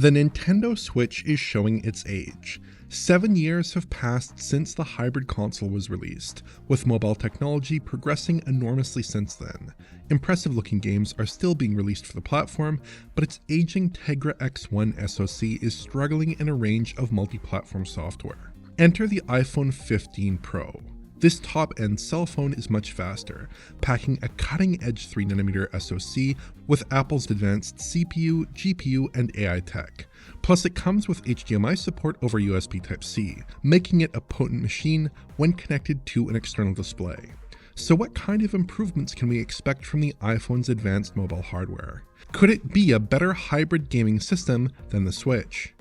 The Nintendo Switch is showing its age. 7 years have passed since the hybrid console was released, with mobile technology progressing enormously since then. Impressive looking games are still being released for the platform, but its aging Tegra X1 SoC is struggling in a range of multi-platform software. Enter the iPhone 15 Pro. This top-end cell phone is much faster, packing a cutting-edge 3nm SoC with Apple's advanced CPU, GPU, and AI tech. Plus it comes with HDMI support over USB Type-C, making it a potent machine when connected to an external display. So what kind of improvements can we expect from the iPhone's advanced mobile hardware? Could it be a better hybrid gaming system than the Switch?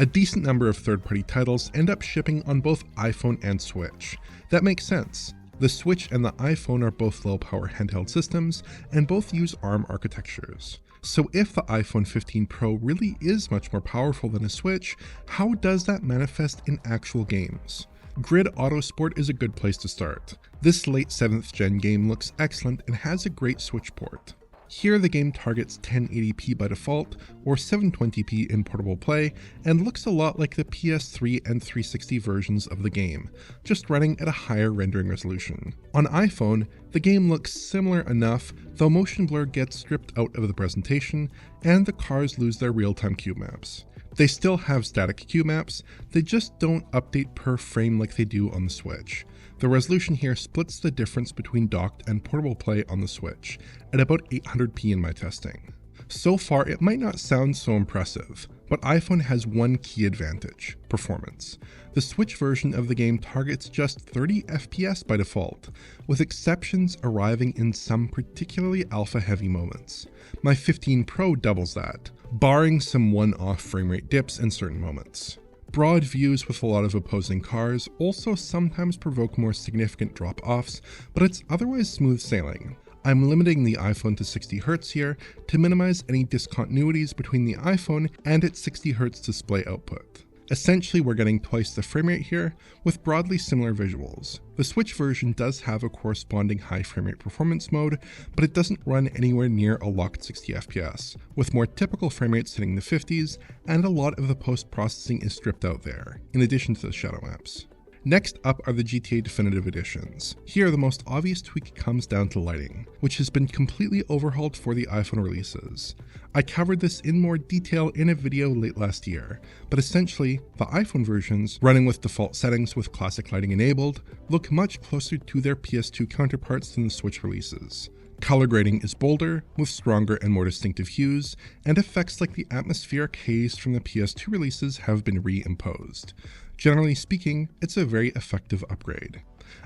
A decent number of third-party titles end up shipping on both iPhone and Switch. That makes sense. The Switch and the iPhone are both low-power handheld systems, and both use ARM architectures. So if the iPhone 15 Pro really is much more powerful than a Switch, how does that manifest in actual games? Grid Autosport is a good place to start. This late 7th gen game looks excellent and has a great Switch port. Here the game targets 1080p by default, or 720p in portable play, and looks a lot like the PS3 and 360 versions of the game, just running at a higher rendering resolution. On iPhone, the game looks similar enough, though motion blur gets stripped out of the presentation, and the cars lose their real-time cube maps. They still have static cube maps, they just don't update per frame like they do on the Switch. The resolution here splits the difference between docked and portable play on the Switch, at about 800p in my testing. So far it might not sound so impressive, but iPhone has one key advantage: performance. The Switch version of the game targets just 30 FPS by default, with exceptions arriving in some particularly alpha-heavy moments. My 15 Pro doubles that, barring some one-off frame rate dips in certain moments. Broad views with a lot of opposing cars also sometimes provoke more significant drop-offs, but it's otherwise smooth sailing. I'm limiting the iPhone to 60Hz here to minimize any discontinuities between the iPhone and its 60Hz display output. Essentially, we're getting twice the frame rate here, with broadly similar visuals. The Switch version does have a corresponding high frame rate performance mode, but it doesn't run anywhere near a locked 60 FPS, with more typical frame rates hitting the 50s, and a lot of the post-processing is stripped out there, in addition to the shadow maps. Next up are the GTA Definitive Editions. Here, the most obvious tweak comes down to lighting, which has been completely overhauled for the iPhone releases. I covered this in more detail in a video late last year, but essentially, the iPhone versions, running with default settings with classic lighting enabled, look much closer to their PS2 counterparts than the Switch releases. Color grading is bolder, with stronger and more distinctive hues, and effects like the atmospheric haze from the PS2 releases have been reimposed. Generally speaking, it's a very effective upgrade.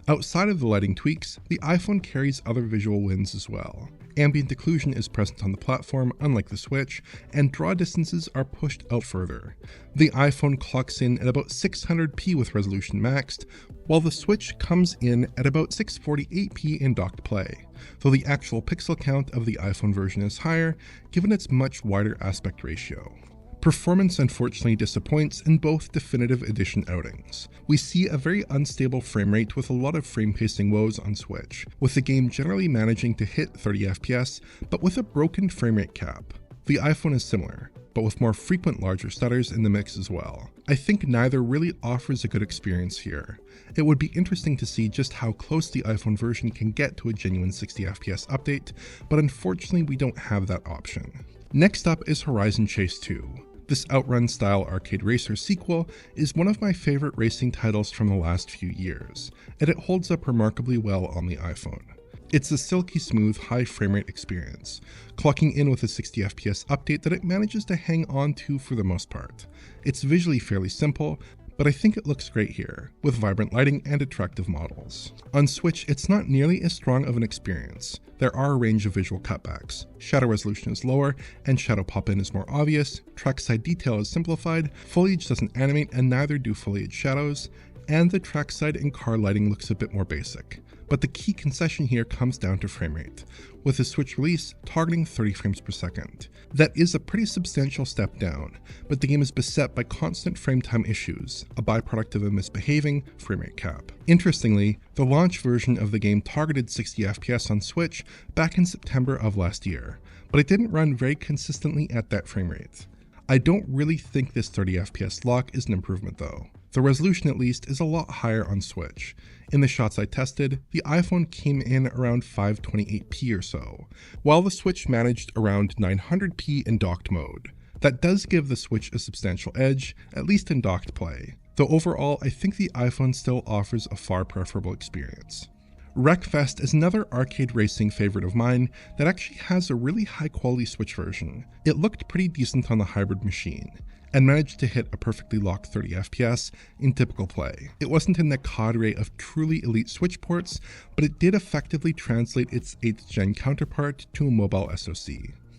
Outside of the lighting tweaks, the iPhone carries other visual wins as well. Ambient occlusion is present on the platform, unlike the Switch, and draw distances are pushed out further. The iPhone clocks in at about 600p with resolution maxed, while the Switch comes in at about 648p in docked play, though the actual pixel count of the iPhone version is higher, given its much wider aspect ratio. Performance unfortunately disappoints in both Definitive Edition outings. We see a very unstable frame rate with a lot of frame pacing woes on Switch, with the game generally managing to hit 30 FPS, but with a broken frame rate cap. The iPhone is similar, but with more frequent larger stutters in the mix as well. I think neither really offers a good experience here. It would be interesting to see just how close the iPhone version can get to a genuine 60 FPS update, but unfortunately we don't have that option. Next up is Horizon Chase 2. This Outrun-style arcade racer sequel is one of my favorite racing titles from the last few years, and it holds up remarkably well on the iPhone. It's a silky smooth, high frame rate experience, clocking in with a 60 FPS update that it manages to hang on to for the most part. It's visually fairly simple, but I think it looks great here, with vibrant lighting and attractive models. On Switch, it's not nearly as strong of an experience. There are a range of visual cutbacks. Shadow resolution is lower, and shadow pop-in is more obvious, trackside detail is simplified, foliage doesn't animate and neither do foliage shadows, and the trackside and car lighting looks a bit more basic. but the key concession here comes down to framerate, with the Switch release targeting 30 frames per second. That is a pretty substantial step down, but the game is beset by constant frame time issues, a byproduct of a misbehaving framerate cap. Interestingly, the launch version of the game targeted 60 FPS on Switch back in September of last year, but it didn't run very consistently at that framerate. I don't really think this 30 FPS lock is an improvement though. The resolution at least is a lot higher on Switch. In the shots I tested, the iPhone came in around 528p or so, while the Switch managed around 900p in docked mode. That does give the Switch a substantial edge, at least in docked play, though overall I think the iPhone still offers a far preferable experience. Wreckfest is another arcade racing favorite of mine that actually has a really high quality Switch version. It looked pretty decent on the hybrid machine, and managed to hit a perfectly locked 30 FPS in typical play. It wasn't in the cadre of truly elite Switch ports, but it did effectively translate its 8th gen counterpart to a mobile SoC.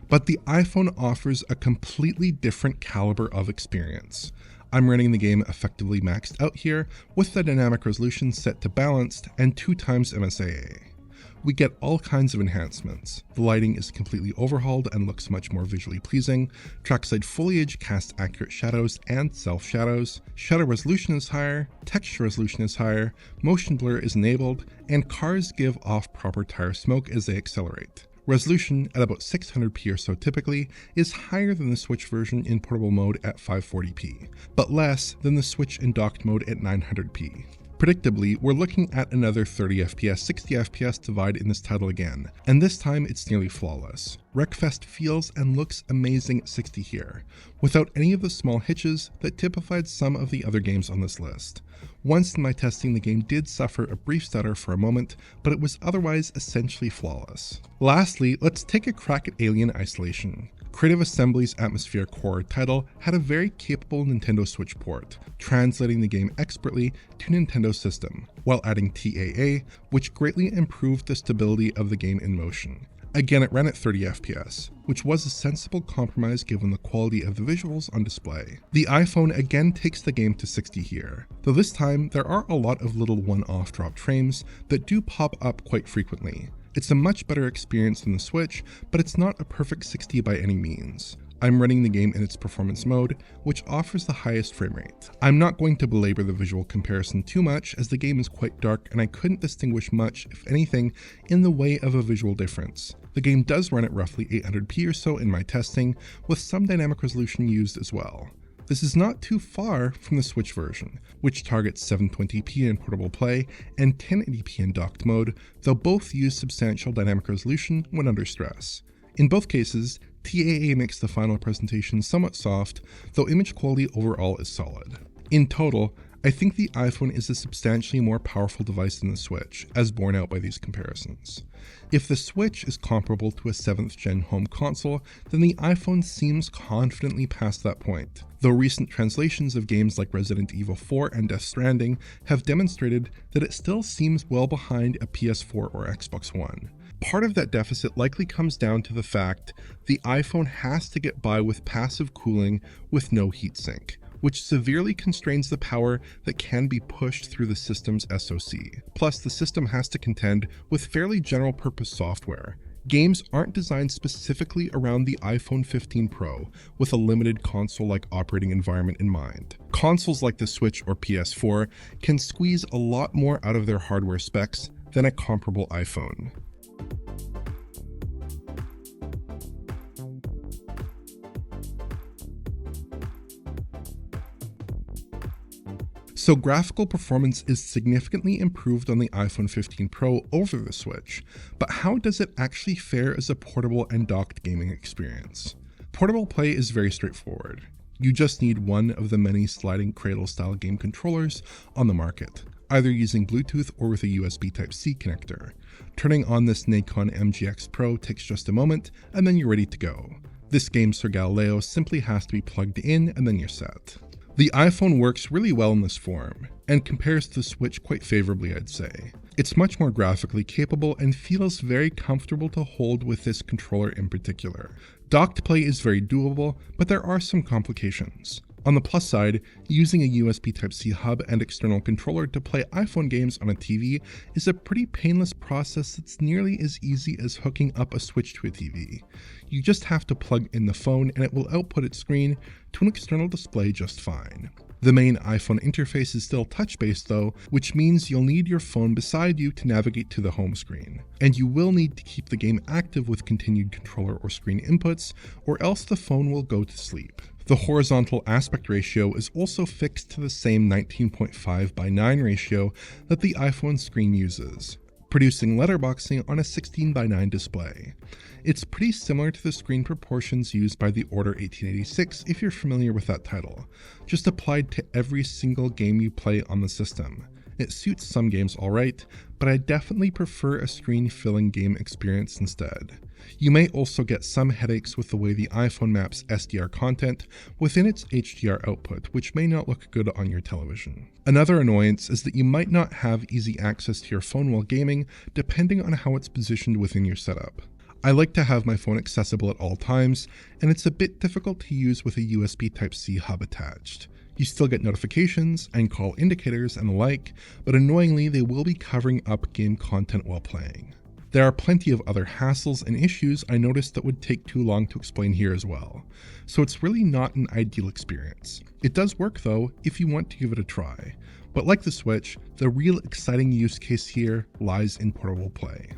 But the iPhone offers a completely different caliber of experience. I'm running the game effectively maxed out here, with the dynamic resolution set to balanced and 2x MSAA. We get all kinds of enhancements. The lighting is completely overhauled and looks much more visually pleasing. Trackside foliage casts accurate shadows and self-shadows. Shadow resolution is higher, texture resolution is higher, motion blur is enabled, and cars give off proper tire smoke as they accelerate. Resolution, at about 600p or so typically, is higher than the Switch version in portable mode at 540p, but less than the Switch in docked mode at 900p. Predictably, we're looking at another 30 FPS, 60 FPS divide in this title again, and this time it's nearly flawless. Wreckfest feels and looks amazing at 60 here, without any of the small hitches that typified some of the other games on this list. Once in my testing, the game did suffer a brief stutter for a moment, but it was otherwise essentially flawless. Lastly, let's take a crack at Alien Isolation. Creative Assembly's atmospheric horror title had a very capable Nintendo Switch port, translating the game expertly to Nintendo system, while adding TAA, which greatly improved the stability of the game in motion. Again, it ran at 30 FPS, which was a sensible compromise given the quality of the visuals on display. The iPhone again takes the game to 60 here, though this time there are a lot of little one-off dropped frames that do pop up quite frequently. It's a much better experience than the Switch, but it's not a perfect 60 by any means. I'm running the game in its performance mode, which offers the highest frame rate. I'm not going to belabor the visual comparison too much, as the game is quite dark and I couldn't distinguish much, if anything, in the way of a visual difference. The game does run at roughly 800p or so in my testing, with some dynamic resolution used as well. This is not too far from the Switch version, which targets 720p in portable play and 1080p in docked mode, though both use substantial dynamic resolution when under stress. In both cases, TAA makes the final presentation somewhat soft, though image quality overall is solid. In total, I think the iPhone is a substantially more powerful device than the Switch, as borne out by these comparisons. If the Switch is comparable to a 7th gen home console, then the iPhone seems confidently past that point, though recent translations of games like Resident Evil 4 and Death Stranding have demonstrated that it still seems well behind a PS4 or Xbox One. Part of that deficit likely comes down to the fact the iPhone has to get by with passive cooling with no heatsink, which severely constrains the power that can be pushed through the system's SoC. Plus, the system has to contend with fairly general-purpose software. Games aren't designed specifically around the iPhone 15 Pro with a limited console-like operating environment in mind. Consoles like the Switch or PS4 can squeeze a lot more out of their hardware specs than a comparable iPhone. So graphical performance is significantly improved on the iPhone 15 Pro over the Switch, but how does it actually fare as a portable and docked gaming experience? Portable play is very straightforward. You just need one of the many sliding cradle-style game controllers on the market, either using Bluetooth or with a USB Type-C connector. Turning on this Nikon MGX Pro takes just a moment, and then you're ready to go. This game Sir Galileo simply has to be plugged in, and then you're set. The iPhone works really well in this form, and compares to the Switch quite favorably, I'd say. It's much more graphically capable and feels very comfortable to hold with this controller in particular. Docked play is very doable, but there are some complications. On the plus side, using a USB Type-C hub and external controller to play iPhone games on a TV is a pretty painless process that's nearly as easy as hooking up a Switch to a TV. You just have to plug in the phone and it will output its screen to an external display just fine. The main iPhone interface is still touch-based though, which means you'll need your phone beside you to navigate to the home screen. And you will need to keep the game active with continued controller or screen inputs, or else the phone will go to sleep. The horizontal aspect ratio is also fixed to the same 19.5:9 ratio that the iPhone screen uses, producing letterboxing on a 16:9 display. It's pretty similar to the screen proportions used by the Order 1886 if you're familiar with that title, just applied to every single game you play on the system. It suits some games alright, but I definitely prefer a screen-filling game experience instead. You may also get some headaches with the way the iPhone maps SDR content within its HDR output, which may not look good on your television. Another annoyance is that you might not have easy access to your phone while gaming, depending on how it's positioned within your setup. I like to have my phone accessible at all times, and it's a bit difficult to use with a USB Type-C hub attached. You still get notifications and call indicators and the like, but annoyingly they will be covering up game content while playing. There are plenty of other hassles and issues I noticed that would take too long to explain here as well, so it's really not an ideal experience. It does work though if you want to give it a try, but like the Switch, the real exciting use case here lies in portable play.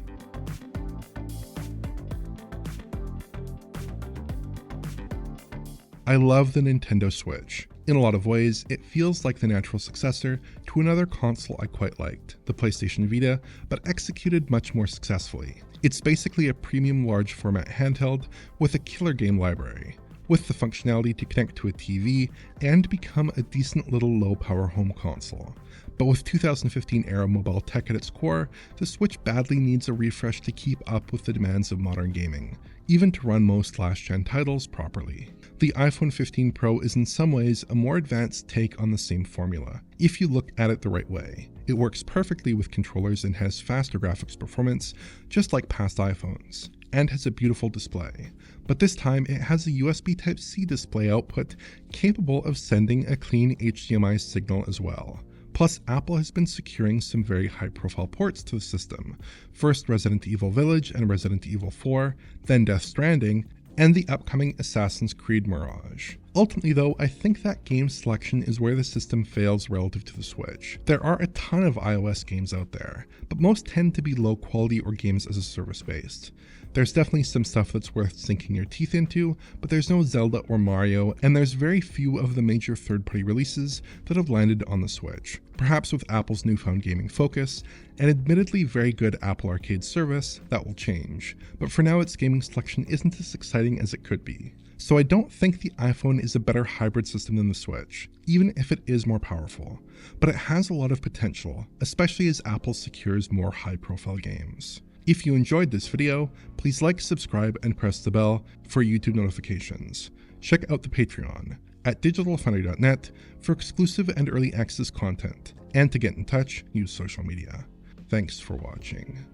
I love the Nintendo Switch. In a lot of ways, it feels like the natural successor to another console I quite liked, the PlayStation Vita, but executed much more successfully. It's basically a premium large format handheld with a killer game library, with the functionality to connect to a TV and become a decent little low power home console. But with 2015 era mobile tech at its core, the Switch badly needs a refresh to keep up with the demands of modern gaming, even to run most last-gen titles properly. The iPhone 15 Pro is in some ways a more advanced take on the same formula, if you look at it the right way. It works perfectly with controllers and has faster graphics performance, just like past iPhones, and has a beautiful display. But this time it has a USB Type-C display output capable of sending a clean HDMI signal as well. Plus, Apple has been securing some very high-profile ports to the system. First Resident Evil Village and Resident Evil 4, then Death Stranding, and the upcoming Assassin's Creed Mirage. Ultimately though, I think that game selection is where the system fails relative to the Switch. There are a ton of iOS games out there, but most tend to be low quality or games as a service based. There's definitely some stuff that's worth sinking your teeth into, but there's no Zelda or Mario, and there's very few of the major third-party releases that have landed on the Switch. Perhaps with Apple's newfound gaming focus, and admittedly very good Apple Arcade service, that will change. But for now, its gaming selection isn't as exciting as it could be. So I don't think the iPhone is a better hybrid system than the Switch, even if it is more powerful. But it has a lot of potential, especially as Apple secures more high-profile games. If you enjoyed this video, please like, subscribe, and press the bell for YouTube notifications. Check out the Patreon at digitalfoundry.net for exclusive and early access content. And to get in touch, use social media. Thanks for watching.